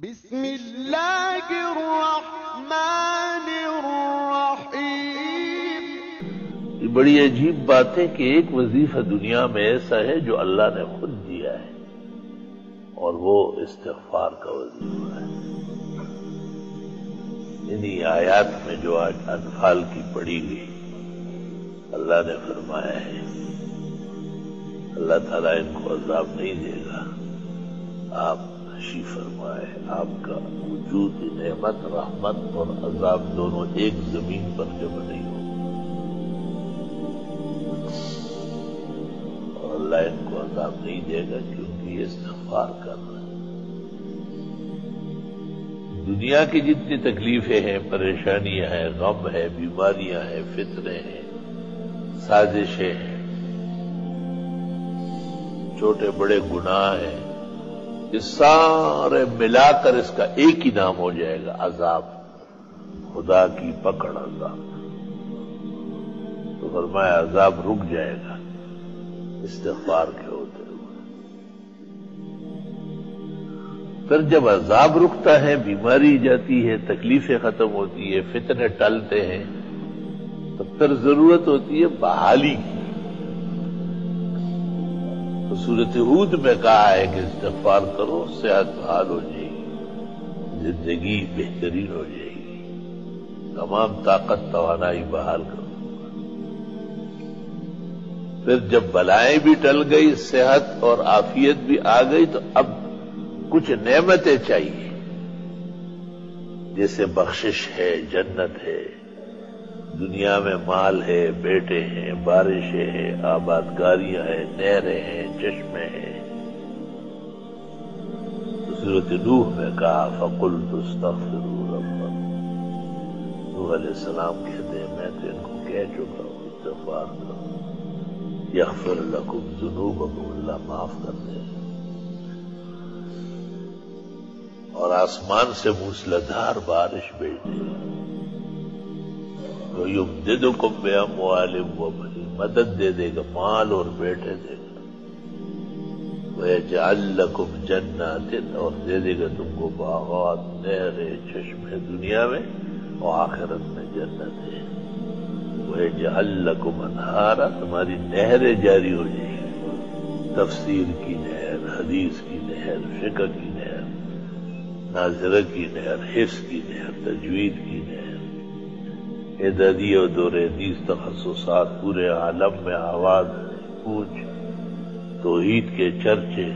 بسم اللہ الرحمن الرحیم۔ یہ بڑی عجیب بات ہے کہ ایک وظیفہ دنیا میں ایسا ہے جو اللہ نے خود دیا ہے، اور وہ استغفار کا وظیفہ ہے۔ انہی آیات میں جو آج انفال کی پڑھی گئی، اللہ نے فرمایا ہے اللہ تعالیٰ ان کو عذاب نہیں دے گا، آپ تشریف فرمائے، آپ کا وجود نعمت رحمت اور عذاب دونوں ایک زمین پر جمع نہیں ہو، اور اللہ ان کو عذاب نہیں دے گا کیونکہ یہ استغفار کر رہا ہے۔ دنیا کی جتنی تکلیفیں ہیں، پریشانیاں ہیں، غم ہے، بیماریاں ہیں، فتنے ہیں، سازشیں ہیں، چھوٹے بڑے گناہ ہیں، یہ سارے ملا کر اس کا ایک ہی نام ہو جائے گا، عذاب، خدا کی پکڑ عذاب۔ تو فرمایا عذاب رک جائے گا استغفار کے ہوتے ہوئے۔ پھر جب عذاب رکتا ہے، بیماری جاتی ہے، تکلیفیں ختم ہوتی ہے، فتنے ٹلتے ہیں، تو پھر ضرورت ہوتی ہے بحالی کی۔ سورۃ ہود میں کہا ہے کہ استغفار کرو، صحت بحال ہو جائے گی، زندگی بہترین ہو جائے گی، تمام طاقت توانائی بحال کرو۔ پھر جب بلائیں بھی ٹل گئی، صحت اور عافیت بھی آ گئی، تو اب کچھ نعمتیں چاہیے، جیسے بخشش ہے، جنت ہے، دنیا میں مال ہے، بیٹے ہیں، بارشیں ہیں، آبادکاریاں ہیں، نہریں ہیں، چشمے ہیں۔ تو سورۃ نوح میں کہا فَقُلْتُ اسْتَغْفِرُوا رَبَّكُمْ، نوح علیہ السلام کہتے ہیں میں تو ان کو کہہ چکا ہوں استغفار کرو، یغفر لکم ذنوبکم، اللہ معاف کر دے، اور آسمان سے موسلادھار بارش بھیج دے، وَيُمْدِدُكُمْ بِأَمْوَالٍ وَبَنِينَ، مدد دے دے گا، مال اور بیٹے دے گا، وَيَجْعَلْ لَكُمْ جَنَّاتٍ، اور دے دے گا تم کو باغات، نہریں، چشمے، دنیا میں اور آخرت میں جنت ہے، وَيَجْعَلْ لَكُمْ أَنْهَارًا، تمہاری نہریں جاری ہو جائیں گی، تفسیر کی نہر، حدیث کی نہر، فقہ کی نہر، ناظرہ کی نہر، حفظ کی نہر، تجوید کی نہر، اعدادی اور دور حدیث تخصصات، پورے عالم میں آواز پوچھ، توحید کے چرچے،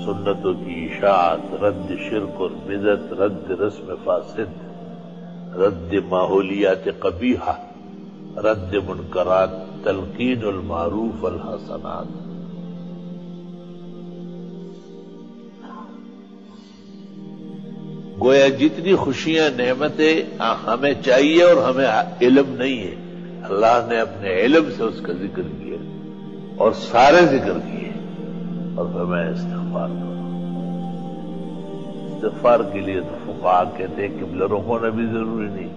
سنتوں کی اشاعت، رد شرک اور بدعت، رد رسم فاسد، رد ماحولیات قبیحہ، رد منکرات، تلقین المعروف والحسنات۔ گویا جتنی خوشیاں نعمتیں ہمیں چاہیے اور ہمیں علم نہیں ہے، اللہ نے اپنے علم سے اس کا ذکر کیا اور سارے ذکر کیے، اور فرمایا استغفار کرو۔ استغفار کے لیے تو فقہا کہتے ہیں قبلہ رخونا بھی ضروری نہیں،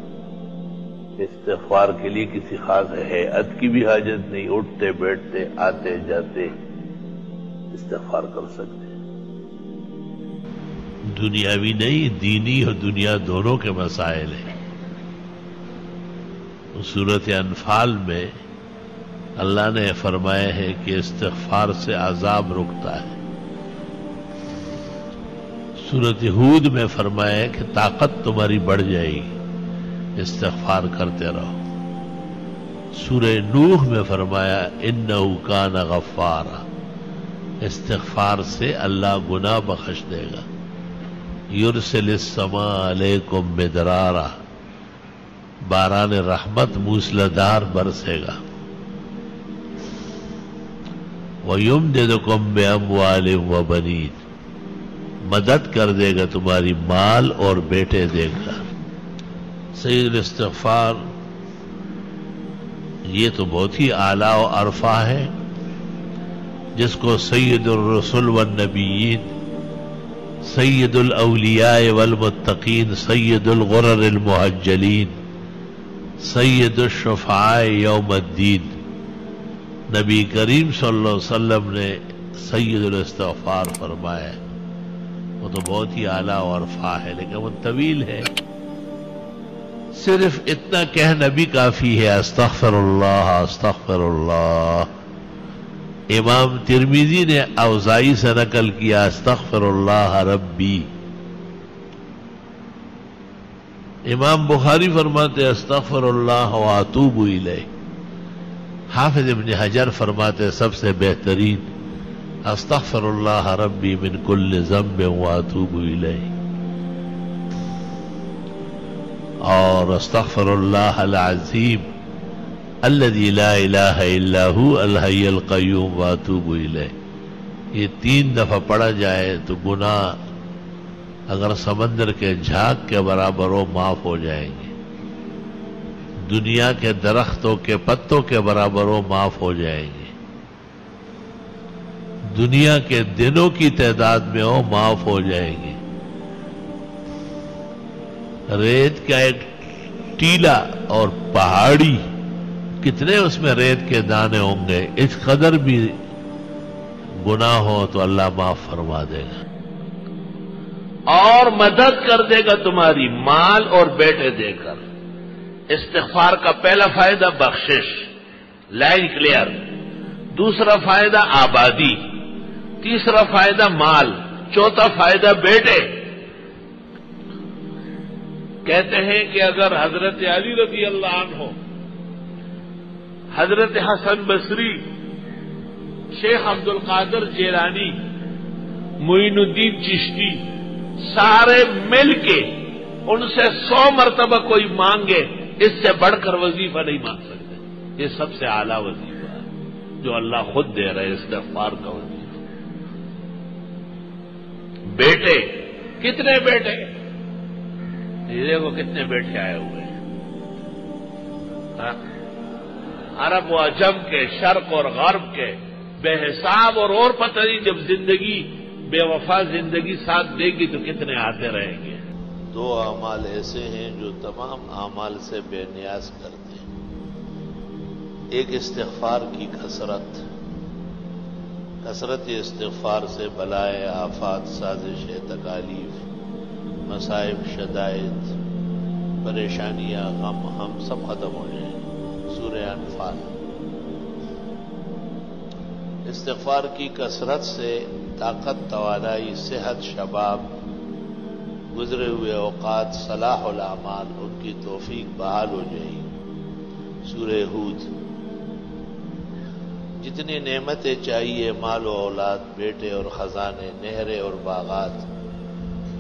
استغفار کے لیے کسی خاص ہیئت کی بھی حاجت نہیں، اٹھتے بیٹھتے آتے جاتے استغفار کر سکتے۔ دنیاوی نہیں، دینی اور دنیا دونوں کے مسائل ہیں۔ سورۃ انفال میں اللہ نے فرمایا ہے کہ استغفار سے عذاب رکتا ہے، سورۃ ہود میں فرمایا ہے کہ طاقت تمہاری بڑھ جائے گی، استغفار کرتے رہو، سورہ نوح میں فرمایا انہ کان غفارا، استغفار سے اللہ گناہ بخش دے گا، یرسل السماء علیکم مدرارا، باران رحمت موسلادھار برسے گا، وَيُمْدِدُكُمْ بِأَمْوَالٍ وَبَنِينَ، مدد کر دے گا تمہاری، مال اور بیٹے دے گا۔ سید الاستغفار یہ تو بہت ہی اعلیٰ و عرفہ ہے، جس کو سید الرسل والنبیین، سید الاولیاء والمتقین، سید الغرر المحجلین، سید الشفعاء یوم الدین، نبی کریم صلی اللہ علیہ وسلم نے سید الاستغفار فرمایا وہ تو بہت ہی اعلیٰ اور رفع ہے، لیکن وہ طویل ہے. صرف اتنا کہنا بھی کافی ہے، استغفر اللہ استغفر اللہ. امام ترمذی نے اوزائی سے نقل کیا استغفر اللہ ربی. امام بخاری فرماتے استغفر اللہ واتوب الیہ. حافظ ابن حجر فرماتے سب سے بہترین استغفر اللہ ربی من کل ذنب واتوب الیہ. اور استغفر اللہ العظیم الذی لا الہ الا هو الحی القیوم واتوب الیہ. یہ 3 دفعہ پڑھا جائے تو گناہ اگر سمندر کے جھاگ کے برابر ہو معاف ہو جائیں گے، دنیا کے درختوں کے پتوں کے برابر ہو معاف ہو جائیں گے، دنیا کے دنوں کی تعداد میں ہو معاف ہو جائیں گے. ریت کا ایک ٹیلا اور پہاڑی، کتنے اس میں ریت کے دانے ہوں گے، اس قدر بھی گناہ ہو تو اللہ معاف فرما دے گا اور مدد کر دے گا تمہاری مال اور بیٹے دے کر. استغفار کا پہلا فائدہ بخشش، لائن کلیئر. دوسرا فائدہ آبادی، تیسرا فائدہ مال، چوتھا فائدہ بیٹے. کہتے ہیں کہ اگر حضرت علی رضی اللہ عنہ، حضرت حسن بصری، شیخ عبد القادر جیلانی، معین الدین چشتی، سارے مل کے ان سے 100 مرتبہ کوئی مانگے، اس سے بڑھ کر وظیفہ نہیں مانگ سکتے. یہ سب سے اعلیٰ وظیفہ ہے جو اللہ خود دے رہے، استغفار کا وظیفہ. بیٹے، کتنے بیٹے؟ دیکھو کتنے بیٹے آئے ہوئے ہیں. عرب و عجم کے، شرق اور غرب کے، بے حساب. اور پتہ نہیں جب زندگی بے وفا زندگی ساتھ دے گی تو کتنے آتے رہیں گے. 2 اعمال ایسے ہیں جو تمام اعمال سے بے نیاز کرتے ہیں. ایک استغفار کی کثرت استغفار سے بلائے، آفات، سازشیں، تکالیف، مصائب، شدائد، پریشانیاں، غم، ہم سب ختم ہو جائیں. سورہ انفال. استغفار کی کثرت سے طاقت، توانائی، صحت، شباب، گزرے ہوئے اوقات، صلاح الاعمال، ان کی توفیق بحال ہو جائے گی. سورہ ہود. جتنی نعمتیں چاہیے، مال و اولاد، بیٹے اور خزانے، نہریں اور باغات،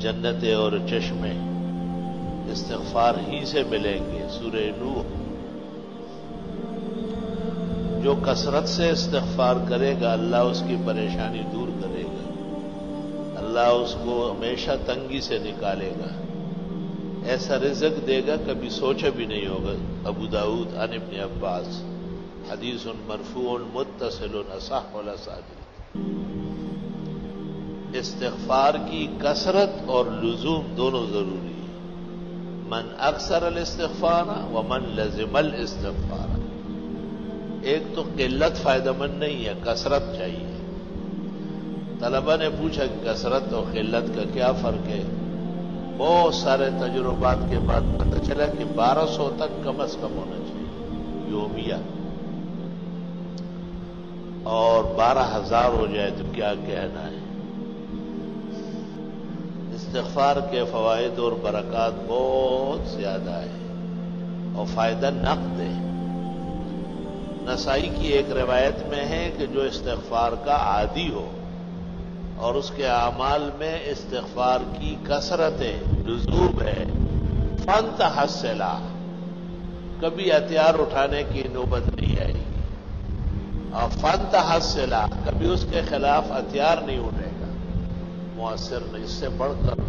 جنتیں اور چشمے، استغفار ہی سے ملیں گے. سورہ نوح. جو کثرت سے استغفار کرے گا اللہ اس کی پریشانی دور کرے گا، اللہ اس کو ہمیشہ تنگی سے نکالے گا، ایسا رزق دے گا کبھی سوچا بھی نہیں ہوگا. ابو داؤد عن ابن عباس، حدیث مرفوع متصل اصح الاسانید. استغفار کی کثرت اور لزوم دونوں ضروری ہے. من اکثر الاستغفار ومن لزم الاستغفار. ایک تو قلت فائدہ مند نہیں ہے، کثرت چاہیے. طلبہ نے پوچھا کہ کثرت اور قلت کا کیا فرق ہے؟ بہت سارے تجربات کے بعد پتہ چلا کہ 1200 تک کم از کم ہونا چاہیے یومیہ، اور 12,000 ہو جائے تو کیا کہنا ہے. استغفار کے فوائد اور برکات بہت زیادہ ہے اور فائدہ نقد ہے. نسائی کی ایک روایت میں ہے کہ جو استغفار کا عادی ہو اور اس کے اعمال میں استغفار کی کثرت ہے، لزوم ہے، فانتحسلا، کبھی ہتھیار اٹھانے کی نوبت نہیں آئے گی. اور فانتحسلا، کبھی اس کے خلاف ہتھیار نہیں اٹھے گا، مؤثر نہیں. اس سے بڑھ کر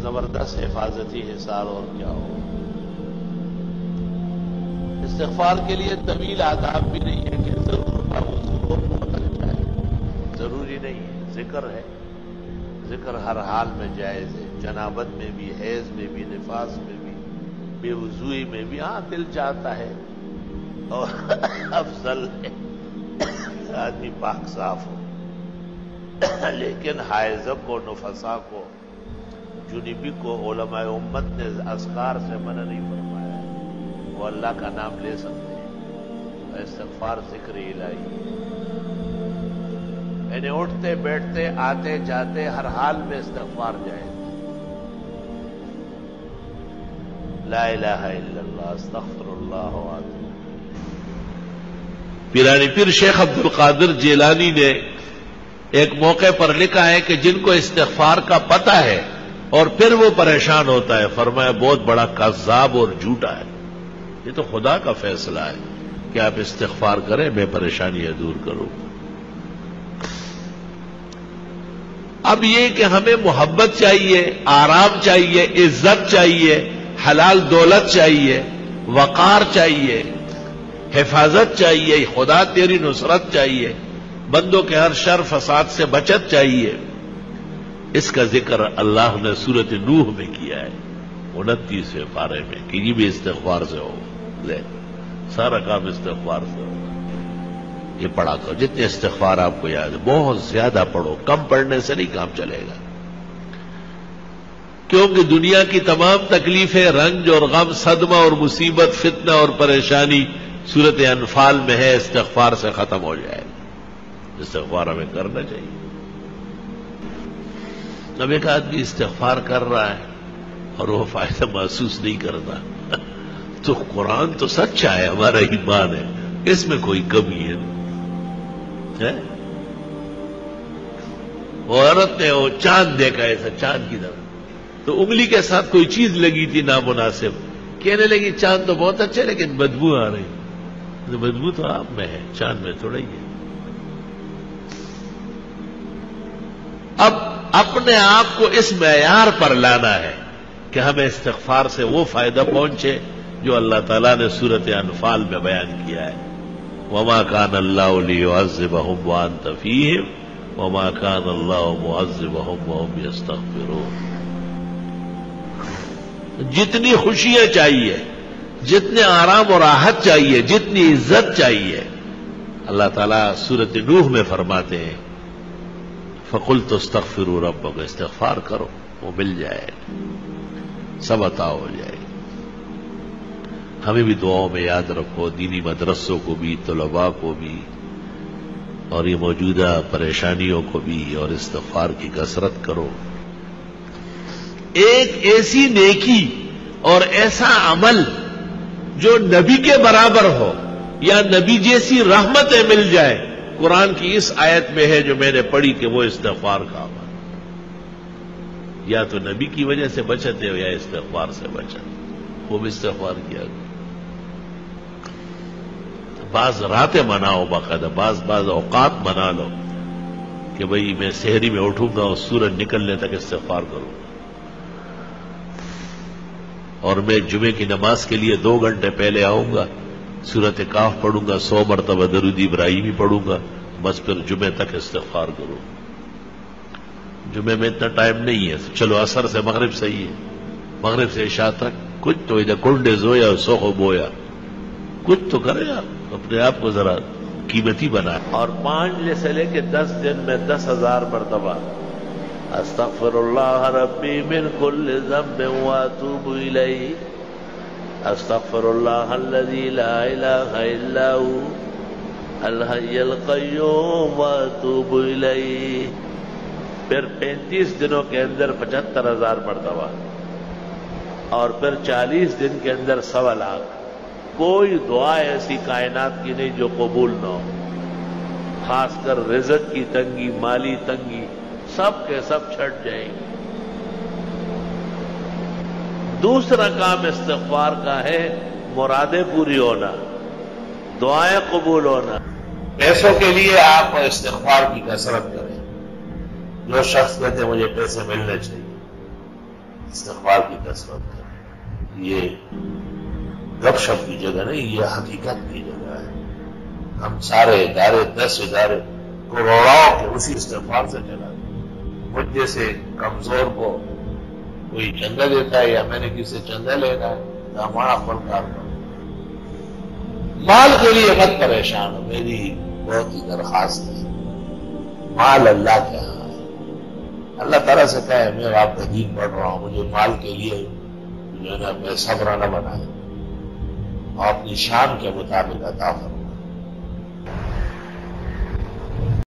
زبردست حفاظتی حصار اور کیا ہو. استغفار کے لیے طویل آداب بھی نہیں ہے کہ ضرور بدل جائے، ضروری نہیں ہے. ذکر ہے، ذکر ہر حال میں جائز ہے، جنابت میں بھی، حیض میں بھی، نفاس میں بھی، بے وضوئی میں بھی. ہاں دل چاہتا ہے اور افضل ہے آدمی پاک صاف ہو. لیکن حائضہ کو، نفسا کو، جنبی کو علماء امت نے اذکار سے منع نہیں فرمایا ہے۔ وہ اللہ کا نام لے سکتے ہیں، استغفار ذکر الہی، یعنی اٹھتے بیٹھتے آتے جاتے ہر حال میں استغفار جائے۔ لا الہ الا اللہ استغفر اللہ واتوب۔ پیرانی پیر شیخ عبد القادر جیلانی نے ایک موقع پر لکھا ہے کہ جن کو استغفار کا پتہ ہے اور پھر وہ پریشان ہوتا ہے، فرمایا بہت بڑا کذاب اور جھوٹا ہے۔ یہ تو خدا کا فیصلہ ہے کہ آپ استغفار کریں، میں پریشانیاں دور کروں۔ اب یہ کہ ہمیں محبت چاہیے، آرام چاہیے، عزت چاہیے، حلال دولت چاہیے، وقار چاہیے، حفاظت چاہیے، خدا تیری نصرت چاہیے، بندوں کے ہر شر فساد سے بچت چاہیے۔ اس کا ذکر اللہ نے سورۃ نوح میں کیا ہے 29ویں پارے میں کہ یہ بھی استغفار سے ہو، لے سارا کام استغفار سے ہو۔ یہ پڑھا کرو، جتنے استغفار آپ کو یاد ہے بہت زیادہ پڑھو، کم پڑھنے سے نہیں کام چلے گا، کیونکہ دنیا کی تمام تکلیفیں، رنج اور غم، صدمہ اور مصیبت، فتنہ اور پریشانی سورۃ انفال میں ہے، استغفار سے ختم ہو جائے گا۔ استغفار ہمیں کرنا چاہیے۔ اب ایک آدمی استغفار کر رہا ہے اور وہ فائدہ محسوس نہیں کرتا تو قرآن تو سچا ہے، ہمارا ایمان ہے، اس میں کوئی کمی ہے؟ وہ عورت نے وہ چاند دیکھا ایسا چاند کی طرح، تو انگلی کے ساتھ کوئی چیز لگی تھی نامناسب، کہنے لگی چاند تو بہت اچھا ہے لیکن بدبو آ رہی۔ بدبو تو آپ میں ہے، چاند میں تھوڑا ہی ہے۔ اب اپنے آپ کو اس معیار پر لانا ہے کہ ہمیں استغفار سے وہ فائدہ پہنچے جو اللہ تعالیٰ نے سورۃ انفال میں بیان کیا ہے، وما كان اللہ لیعذبہم وانت فیہم وما كان اللہ معذبہم وہم یستغفرون۔ جتنی خوشیاں چاہیے، جتنے آرام اور راحت چاہیے، جتنی عزت چاہیے، اللہ تعالیٰ سورۃ نوح میں فرماتے ہیں فَقُلْتُ اسْتَغْفِرُوا رَبَّكُمْ، استغفار کرو وہ مل جائے گا، سب عطا ہو جائے گا۔ ہمیں بھی دعاؤں میں یاد رکھو، دینی مدرسوں کو بھی، طلباء کو بھی، اور یہ موجودہ پریشانیوں کو بھی، اور استغفار کی کثرت کرو۔ ایک ایسی نیکی اور ایسا عمل جو نبی کے برابر ہو یا نبی جیسی رحمتیں مل جائے، قرآن کی اس آیت میں ہے جو میں نے پڑھی کہ وہ استغفار کا عمل، یا تو نبی کی وجہ سے بچتے ہو یا استغفار سے بچت، وہ بھی استغفار کیا گیا۔ بعض راتیں مناؤ، باقاعدہ بعض اوقات منا لو کہ بھئی میں سحری میں اٹھوں گا اور سورج نکلنے تک استغفار کروں گا، اور میں جمعے کی نماز کے لیے 2 گھنٹے پہلے آؤں گا، سورۃ کاف پڑھوں گا، 100 مرتبہ درود ابراہیمی پڑھوں گا، بس پھر جمعے تک استغفار کروں۔ جمعے میں اتنا ٹائم نہیں ہے، چلو عصر سے مغرب صحیح ہے، مغرب سے عشاء تک کچھ تو ادھر کنڈے زویا سوخو بویا، کچھ تو کرے آپ، اپنے آپ کو ذرا قیمتی بنائے۔ اور 5 سے لے کے 10 دن میں 10,000 مرتبہ استغفر اللہ ربی من کل ذنب واتوب الیہ، استغفر اللہ الذی لا الہ الا هو الحی القیوم واتوب الیہ۔ پھر 35 دنوں کے اندر 75,000 مرتبہ، اور پھر 40 دن کے اندر 1,00,000۔ کوئی دعا ایسی کائنات کی نہیں جو قبول نہ ہو، خاص کر رزق کی تنگی، مالی تنگی، سب کے سب چھٹ جائیں گے۔ دوسرا کام استغفار کا ہے مرادیں پوری ہونا، دعائیں قبول ہونا۔ پیسوں کے لیے آپ استغفار کی کثرت کریں۔ جو شخص کہتے ہیں مجھے پیسے ملنے چاہیے، استغفار کی کثرت کریں۔ یہ گپ شپ کی جگہ نہیں، یہ حقیقت کی جگہ ہے۔ ہم سارے ادارے 10 ادارے کروڑوں کے اسی استغفار سے چلا دیں۔ مجھ جیسے کمزور کو کوئی چندہ دیتا ہے یا میں نے کسی سے چندہ لینا ہے تو ہمارا فنکار کرو۔ مال کے لیے مت پریشان ہو، میری بہت ہی درخواست ہے۔ مال اللہ کے ہاں ہے. اللہ تعالیٰ سے کہے میں آپ کا دین پڑھ رہا ہوں, مجھے مال کے لیے جو ہے نا میں صبرانہ بنائے, اور اپنی شان کے مطابق عطا فرمائے.